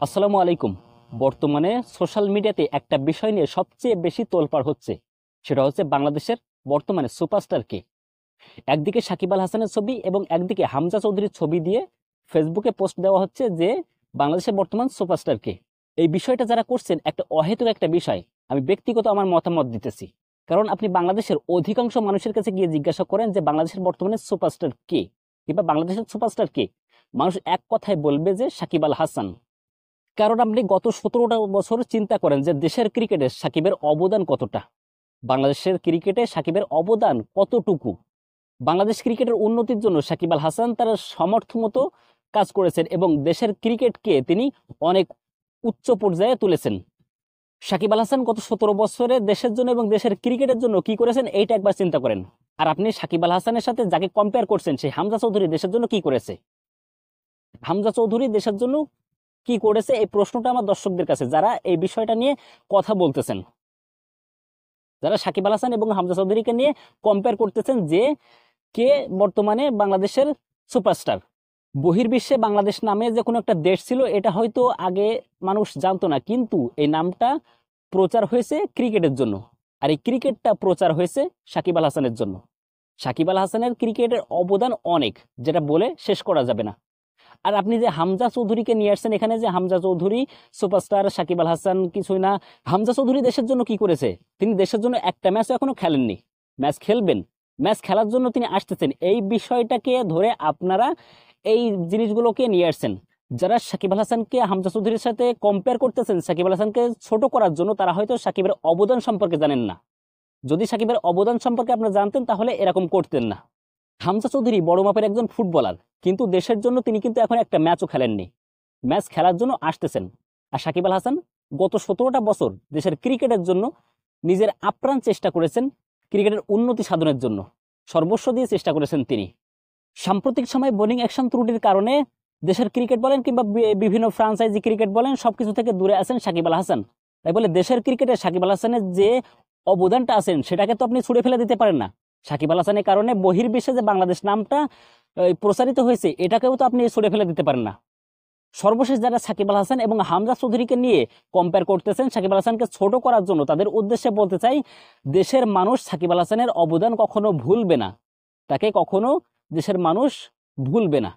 আসসালামু আলাইকুম। বর্তমানে সোশ্যাল মিডিয়াতে একটা বিষয় নিয়ে সবচেয়ে বেশি তোলপাড় হচ্ছে, সেটা হচ্ছে বাংলাদেশের বর্তমানে সুপারস্টার কে। একদিকে সাকিব আল হাসানের ছবি এবং একদিকে হামজা চৌধুরীর ছবি দিয়ে ফেসবুকে পোস্ট দেওয়া হচ্ছে যে বাংলাদেশের বর্তমান সুপারস্টার কে। এই বিষয়টা যারা করছেন একটা অহেতুক একটা বিষয়। আমি ব্যক্তিগত আমার মতামত দিতেছি, কারণ আপনি বাংলাদেশের অধিকাংশ মানুষের কাছে গিয়ে জিজ্ঞাসা করেন যে বাংলাদেশের বর্তমানে সুপারস্টার কে কিংবা বাংলাদেশের সুপারস্টার কে, মানুষ এক কথায় বলবে যে সাকিব আল হাসান। কারণ আপনি গত 17টা বছর চিন্তা করেন যে দেশের ক্রিকেটে সাকিবের অবদান কতটা, বাংলাদেশের ক্রিকেটে সাকিবের অবদান কতটুকু। বাংলাদেশ ক্রিকেটের উন্নতির জন্য সাকিব আল হাসান তার সমর্থ মতো কাজ করেছেন এবং দেশের ক্রিকেটকে তিনি অনেক উচ্চ পর্যায়ে তুলেছেন। সাকিব আল হাসান গত 17 বছরে দেশের জন্য এবং দেশের ক্রিকেটের জন্য কি করেছেন এইটা একবার চিন্তা করেন। আর আপনি সাকিব আল হাসানের সাথে যাকে কম্পেয়ার করছেন সেই হামজা চৌধুরী দেশের জন্য কি করেছে? হামজা চৌধুরী দেশের জন্য কি করেছে, এই প্রশ্নটা আমার দর্শকদের কাছে, যারা এই বিষয়টা নিয়ে কথা বলতেছেন, যারা সাকিব আল হাসান এবং হামজা চৌধুরীকে নিয়ে কম্পেয়ার করতেছেন যে কে বর্তমানে বাংলাদেশের সুপারস্টার। বহির্বিশ্বে বাংলাদেশ নামে যে কোনো একটা দেশ ছিল এটা হয়তো আগে মানুষ জানতো না, কিন্তু এই নামটা প্রচার হয়েছে ক্রিকেটের জন্য। আর এই ক্রিকেটটা প্রচার হয়েছে সাকিব আল হাসানের জন্য। সাকিব আল হাসানের ক্রিকেটের অবদান অনেক, যেটা বলে শেষ করা যাবে না। আর আপনি যে হামজা চৌধুরীকে নিয়ে আসছেন এখানে, যে হামজা চৌধুরী সুপারস্টার, সাকিব আল হাসান কিছুই না। হামজা চৌধুরী দেশের জন্য কি করেছে? তিনি দেশের জন্য একটা ম্যাচও এখনো খেলেননি। ম্যাচ খেলবেন, ম্যাচ খেলার জন্য তিনি আসতেছেন। এই বিষয়টাকে ধরে আপনারা এই জিনিসগুলোকে নিয়ে আসছেন। যারা সাকিব আল হাসানকে হামজা চৌধুরীর সাথে কম্পেয়ার করতেছেন সাকিব আল হাসানকে ছোট করার জন্য, তারা হয়তো সাকিবের অবদান সম্পর্কে জানেন না। যদি সাকিবের অবদান সম্পর্কে আপনারা জানতেন তাহলে এরকম করতেন না। হামজা চৌধুরী বড় মাপের একজন ফুটবলার, কিন্তু দেশের জন্য তিনি কিন্তু এখন একটা ম্যাচও খেলেননি। ম্যাচ খেলার জন্য আসতেছেন। আর সাকিব আল হাসান গত 17টা বছর দেশের ক্রিকেটের জন্য নিজের আপ্রাণ চেষ্টা করেছেন, ক্রিকেটের উন্নতি সাধনের জন্য সর্বস্ব দিয়ে চেষ্টা করেছেন তিনি। সাম্প্রতিক সময়ে বোলিং অ্যাকশন ত্রুটির কারণে দেশের ক্রিকেট বলেন কিংবা বিভিন্ন ফ্রাঞ্চাইজি ক্রিকেট বলেন সবকিছু থেকে দূরে আছেন সাকিব আল হাসান। তাই বলে দেশের ক্রিকেটে সাকিব আল হাসানের যে অবদানটা আছেন সেটাকে তো আপনি ছুঁড়ে ফেলে দিতে পারেন না। সাকিব আল হাসানের কারণে বহির্বিশ্বে যে বাংলাদেশ নামটা প্রচারিত হয়েছে এটাকেও তো আপনি ছুঁড়ে ফেলে দিতে পারেন না। সর্বশেষ যারা সাকিব আল হাসান এবং হামজা চৌধুরীকে নিয়ে কম্পেয়ার করতেছেন সাকিব আল হাসানকে ছোট করার জন্য, তাদের উদ্দেশ্যে বলতে চাই, দেশের মানুষ সাকিব আল হাসানের অবদান কখনো ভুলবে না, তাকে কখনো দেশের মানুষ ভুলবে না।